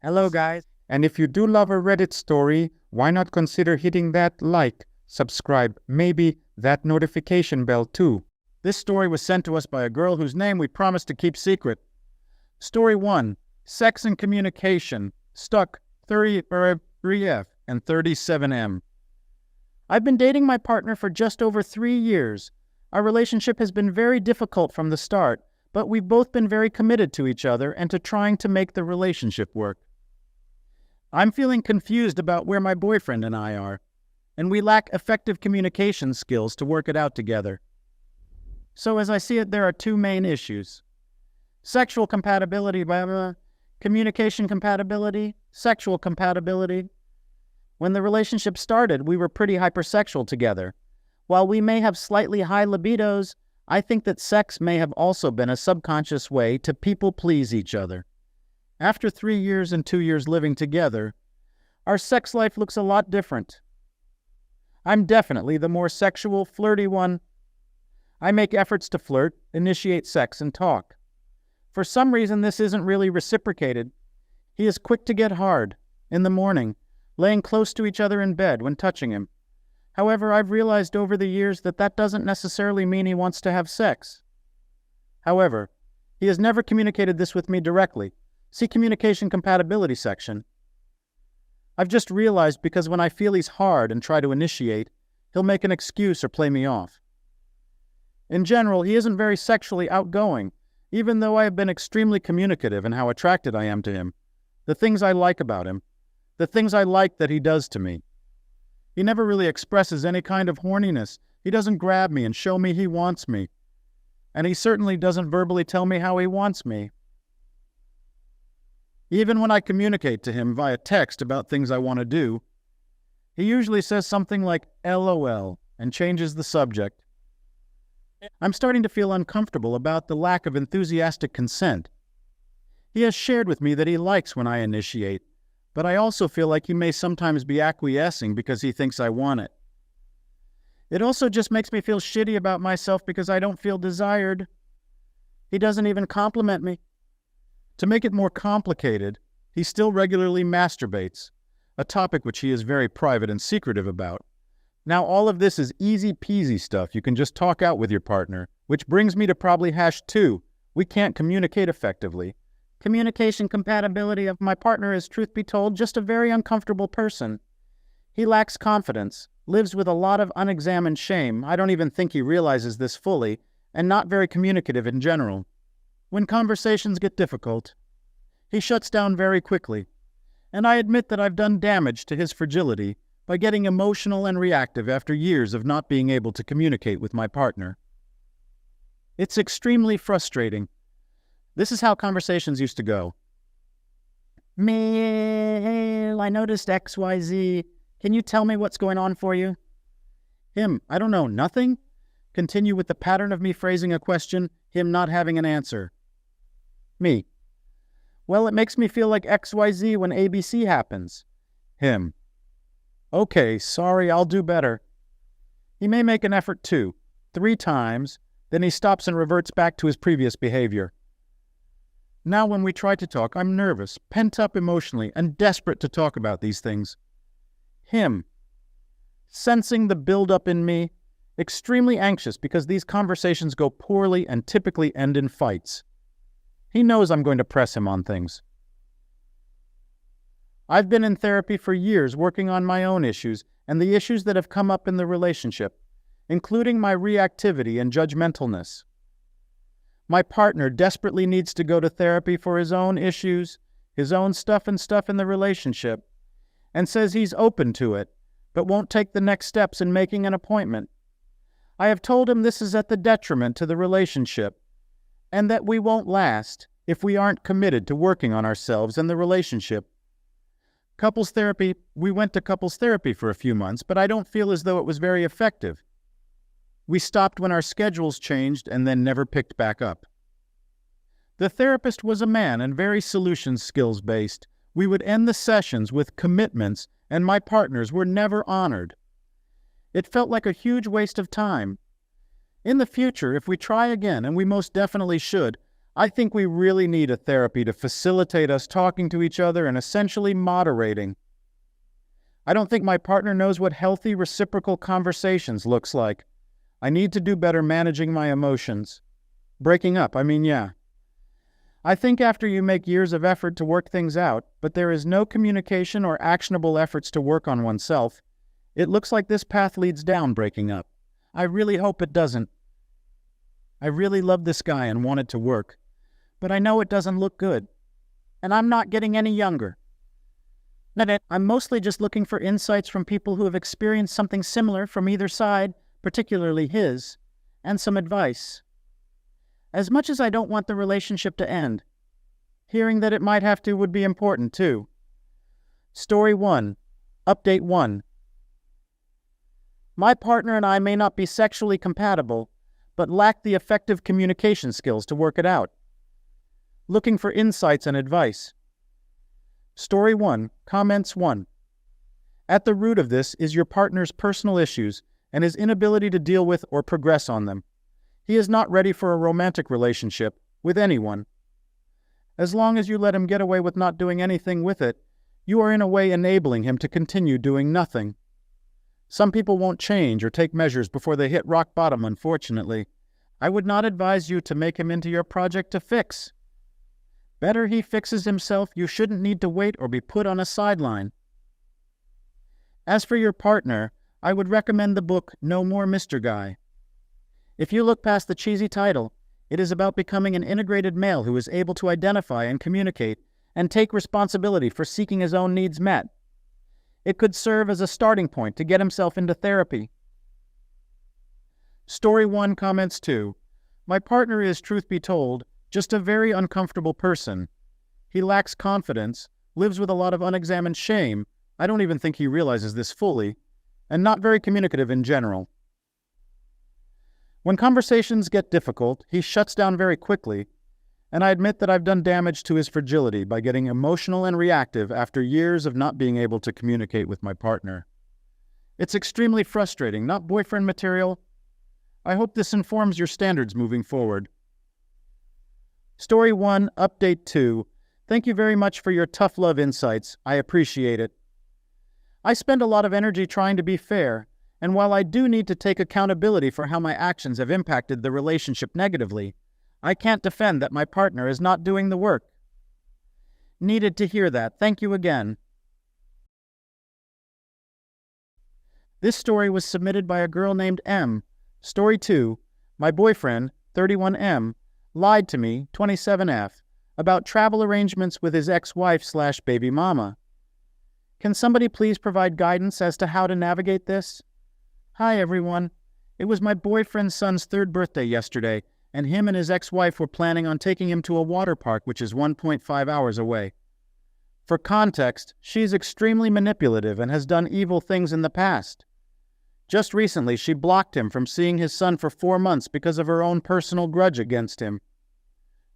Hello, guys. And if you do love a Reddit story, why not consider hitting that like, subscribe, maybe that notification bell too? This story was sent to us by a girl whose name we promised to keep secret. Story 1. Sex and Communication. Stuck 3F and 37M. I've been dating my partner for just over 3 years. Our relationship has been very difficult from the start, but we've both been very committed to each other and to trying to make the relationship work. I'm feeling confused about where my boyfriend and I are, and we lack effective communication skills to work it out together. So as I see it, there are two main issues. Sexual compatibility, communication compatibility, sexual compatibility. When the relationship started, we were pretty hypersexual together. While we may have slightly high libidos, I think that sex may have also been a subconscious way to people please each other. After 3 years and 2 years living together, our sex life looks a lot different. I'm definitely the more sexual, flirty one. I make efforts to flirt, initiate sex, and talk. For some reason, this isn't really reciprocated. He is quick to get hard, in the morning, laying close to each other in bed when touching him. However, I've realized over the years that that doesn't necessarily mean he wants to have sex. However, he has never communicated this with me directly. See communication compatibility section. I've just realized because when I feel he's hard and try to initiate, he'll make an excuse or play me off. In general, he isn't very sexually outgoing, even though I have been extremely communicative in how attracted I am to him, the things I like about him, the things I like that he does to me. He never really expresses any kind of horniness. He doesn't grab me and show me he wants me. And he certainly doesn't verbally tell me how he wants me. Even when I communicate to him via text about things I want to do, he usually says something like LOL and changes the subject. I'm starting to feel uncomfortable about the lack of enthusiastic consent. He has shared with me that he likes when I initiate, but I also feel like he may sometimes be acquiescing because he thinks I want it. It also just makes me feel shitty about myself because I don't feel desired. He doesn't even compliment me. To make it more complicated, he still regularly masturbates, a topic which he is very private and secretive about. Now all of this is easy peasy stuff you can just talk out with your partner, which brings me to probably #2. We can't communicate effectively. Communication compatibility of my partner is, truth be told, just a very uncomfortable person. He lacks confidence, lives with a lot of unexamined shame, I don't even think he realizes this fully, and not very communicative in general. When conversations get difficult, he shuts down very quickly, and I admit that I've done damage to his fragility by getting emotional and reactive after years of not being able to communicate with my partner. It's extremely frustrating. This is how conversations used to go. Mel, I noticed XYZ. Can you tell me what's going on for you? Him, I don't know, nothing? Continue with the pattern of me phrasing a question, him not having an answer. Me. Well, it makes me feel like XYZ when ABC happens. Him. Okay, sorry, I'll do better. He may make an effort too, 3 times, then he stops and reverts back to his previous behavior. Now when we try to talk, I'm nervous, pent up emotionally, and desperate to talk about these things. Him. Sensing the build-up in me, extremely anxious because these conversations go poorly and typically end in fights. He knows I'm going to press him on things. I've been in therapy for years working on my own issues and the issues that have come up in the relationship, including my reactivity and judgmentalness. My partner desperately needs to go to therapy for his own issues, his own stuff in the relationship, and says he's open to it, but won't take the next steps in making an appointment. I have told him this is at the detriment to the relationship, and that we won't last if we aren't committed to working on ourselves and the relationship. We went to couples therapy for a few months, but I don't feel as though it was very effective. We stopped when our schedules changed and then never picked back up. The therapist was a man and very solution skills based. We would end the sessions with commitments, and my partners were never honored. It felt like a huge waste of time. In the future, if we try again, and we most definitely should, I think we really need a therapy to facilitate us talking to each other and essentially moderating. I don't think my partner knows what healthy reciprocal conversations looks like. I need to do better managing my emotions. Breaking up, yeah. I think after you make years of effort to work things out, but there is no communication or actionable efforts to work on oneself, it looks like this path leads down breaking up. I really hope it doesn't. I really love this guy and want it to work, but I know it doesn't look good, and I'm not getting any younger. I'm mostly just looking for insights from people who have experienced something similar from either side, particularly his, and some advice. As much as I don't want the relationship to end, hearing that it might have to would be important too. Story 1, Update 1. My partner and I may not be sexually compatible, but lack the effective communication skills to work it out. Looking for insights and advice. Story 1, Comments 1. At the root of this is your partner's personal issues and his inability to deal with or progress on them. He is not ready for a romantic relationship with anyone. As long as you let him get away with not doing anything with it, you are in a way enabling him to continue doing nothing. Some people won't change or take measures before they hit rock bottom, unfortunately. I would not advise you to make him into your project to fix. Better he fixes himself. You shouldn't need to wait or be put on a sideline. As for your partner, I would recommend the book No More Mr. Guy. If you look past the cheesy title, it is about becoming an integrated male who is able to identify and communicate and take responsibility for seeking his own needs met. It could serve as a starting point to get himself into therapy. Story 1, Comments 2. My partner is, truth be told, just a very uncomfortable person. He lacks confidence, lives with a lot of unexamined shame, I don't even think he realizes this fully, and not very communicative in general. When conversations get difficult, he shuts down very quickly, and I admit that I've done damage to his fragility by getting emotional and reactive after years of not being able to communicate with my partner. It's extremely frustrating, not boyfriend material. I hope this informs your standards moving forward. Story 1, Update 2. Thank you very much for your tough love insights. I appreciate it. I spend a lot of energy trying to be fair, and while I do need to take accountability for how my actions have impacted the relationship negatively, I can't defend that my partner is not doing the work. Needed to hear that. Thank you again. This story was submitted by a girl named M. Story 2. My boyfriend, 31M, lied to me, 27F, about travel arrangements with his ex-wife/baby mama. Can somebody please provide guidance as to how to navigate this? Hi everyone. It was my boyfriend's son's 3rd birthday yesterday, and him and his ex-wife were planning on taking him to a water park which is 1.5 hours away. For context, she's extremely manipulative and has done evil things in the past. Just recently, she blocked him from seeing his son for 4 months because of her own personal grudge against him.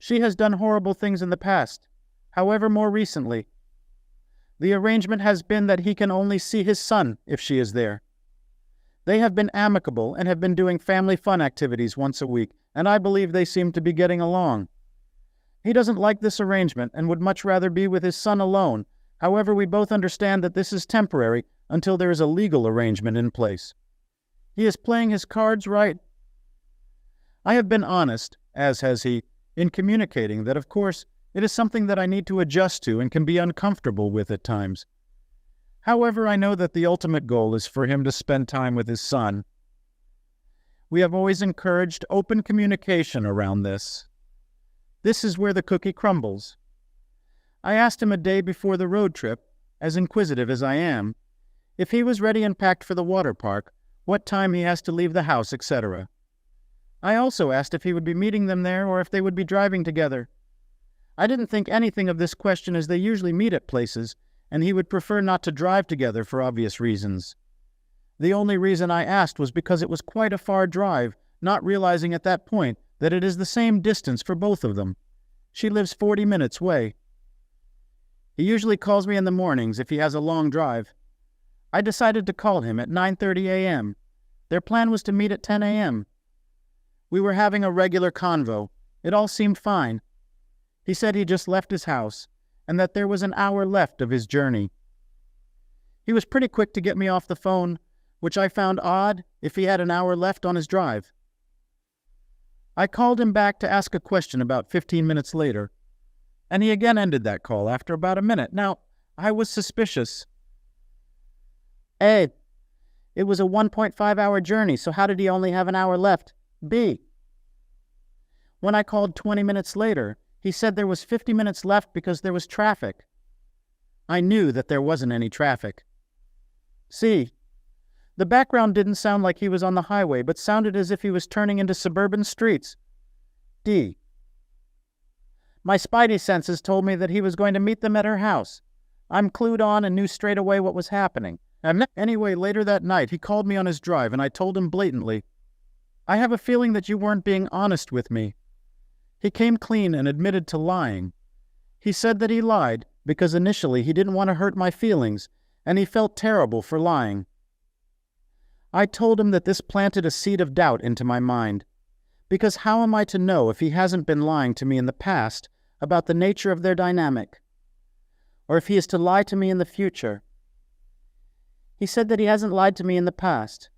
She has done horrible things in the past. However, more recently, the arrangement has been that he can only see his son if she is there. They have been amicable and have been doing family fun activities once a week, and I believe they seem to be getting along. He doesn't like this arrangement and would much rather be with his son alone. However, we both understand that this is temporary until there is a legal arrangement in place. He is playing his cards right. I have been honest, as has he, in communicating that, of course, it is something that I need to adjust to and can be uncomfortable with at times. However, I know that the ultimate goal is for him to spend time with his son. We have always encouraged open communication around this. This is where the cookie crumbles. I asked him a day before the road trip, as inquisitive as I am, if he was ready and packed for the water park, what time he has to leave the house, etc. I also asked if he would be meeting them there or if they would be driving together. I didn't think anything of this question as they usually meet at places, and he would prefer not to drive together for obvious reasons. The only reason I asked was because it was quite a far drive, not realizing at that point that it is the same distance for both of them. She lives 40 minutes away. He usually calls me in the mornings if he has a long drive. I decided to call him at 9:30 a.m. Their plan was to meet at 10 a.m. We were having a regular convo, It all seemed fine. He said he just left his house, and that there was an hour left of his journey. He was pretty quick to get me off the phone, which I found odd if he had an hour left on his drive. I called him back to ask a question about 15 minutes later, and he again ended that call after about a minute. Now, I was suspicious. A, it was a 1.5-hour journey, so how did he only have an hour left? B, when I called 20 minutes later, he said there was 50 minutes left because there was traffic. I knew that there wasn't any traffic. C, the background didn't sound like he was on the highway, but sounded as if he was turning into suburban streets. D, my spidey senses told me that he was going to meet them at her house. I'm clued on and knew straight away what was happening. Anyway, later that night, he called me on his drive, and I told him blatantly, I have a feeling that you weren't being honest with me. He came clean and admitted to lying. He said that he lied because initially he didn't want to hurt my feelings, and he felt terrible for lying. I told him that this planted a seed of doubt into my mind, because how am I to know if he hasn't been lying to me in the past about the nature of their dynamic, or if he is to lie to me in the future? He said that he hasn't lied to me in the past.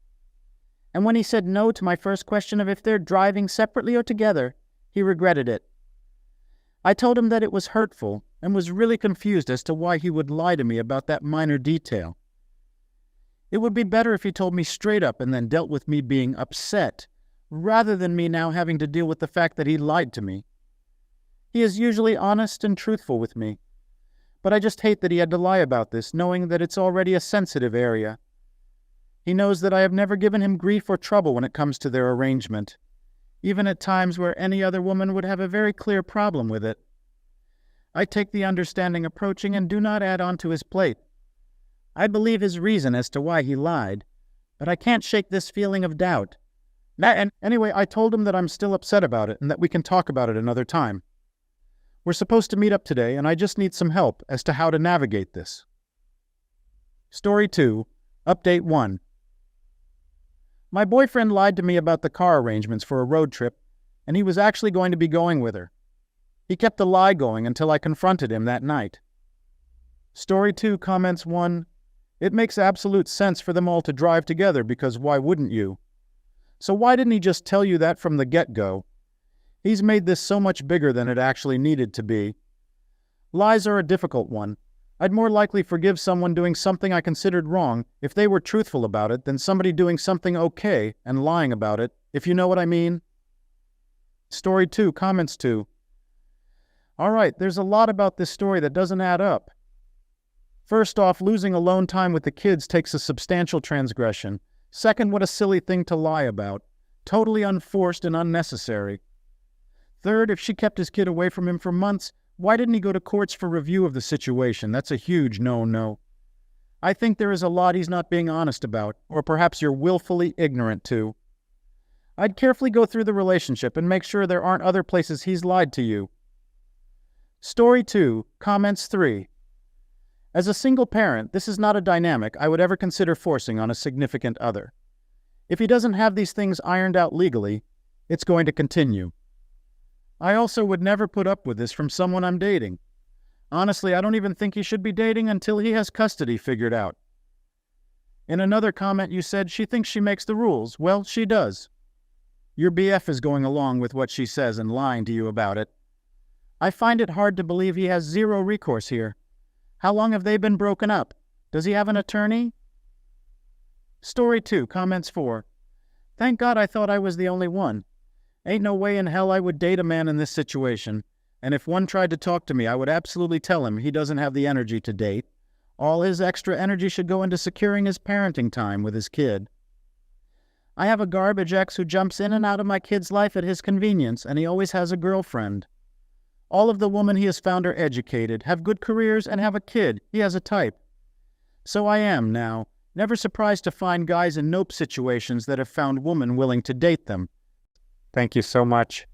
And when he said no to my first question of if they're driving separately or together, he regretted it. I told him that it was hurtful and was really confused as to why he would lie to me about that minor detail. It would be better if he told me straight up and then dealt with me being upset, rather than me now having to deal with the fact that he lied to me. He is usually honest and truthful with me, but I just hate that he had to lie about this, knowing that it's already a sensitive area. He knows that I have never given him grief or trouble when it comes to their arrangement, even at times where any other woman would have a very clear problem with it. I take the understanding approaching and do not add on to his plate. I believe his reason as to why he lied, but I can't shake this feeling of doubt. And anyway, I told him that I'm still upset about it and that we can talk about it another time. We're supposed to meet up today, and I just need some help as to how to navigate this. Story 2, Update 1. My boyfriend lied to me about the car arrangements for a road trip, and he was actually going to be going with her. He kept the lie going until I confronted him that night. Story 2, Comments 1. It makes absolute sense for them all to drive together because why wouldn't you? So why didn't he just tell you that from the get-go? He's made this so much bigger than it actually needed to be. Lies are a difficult one. I'd more likely forgive someone doing something I considered wrong if they were truthful about it than somebody doing something okay and lying about it, if you know what I mean. Story 2, Comments 2. All right, there's a lot about this story that doesn't add up. First off, losing alone time with the kids takes a substantial transgression. Second, what a silly thing to lie about. Totally unforced and unnecessary. Third, if she kept his kid away from him for months, why didn't he go to courts for review of the situation? That's a huge no-no. I think there is a lot he's not being honest about, or perhaps you're willfully ignorant to. I'd carefully go through the relationship and make sure there aren't other places he's lied to you. Story 2, Comments 3. As a single parent, this is not a dynamic I would ever consider forcing on a significant other. If he doesn't have these things ironed out legally, it's going to continue. I also would never put up with this from someone I'm dating. Honestly, I don't even think he should be dating until he has custody figured out. In another comment you said she thinks she makes the rules. Well, she does. Your BF is going along with what she says and lying to you about it. I find it hard to believe he has zero recourse here. How long have they been broken up? Does he have an attorney? Story 2, Comments 4. Thank God I thought I was the only one. Ain't no way in hell I would date a man in this situation, and if one tried to talk to me, I would absolutely tell him he doesn't have the energy to date. All his extra energy should go into securing his parenting time with his kid. I have a garbage ex who jumps in and out of my kid's life at his convenience, and he always has a girlfriend. All of the women he has found are educated, have good careers, and have a kid. He has a type. So I am, now, never surprised to find guys in nope situations that have found women willing to date them. Thank you so much.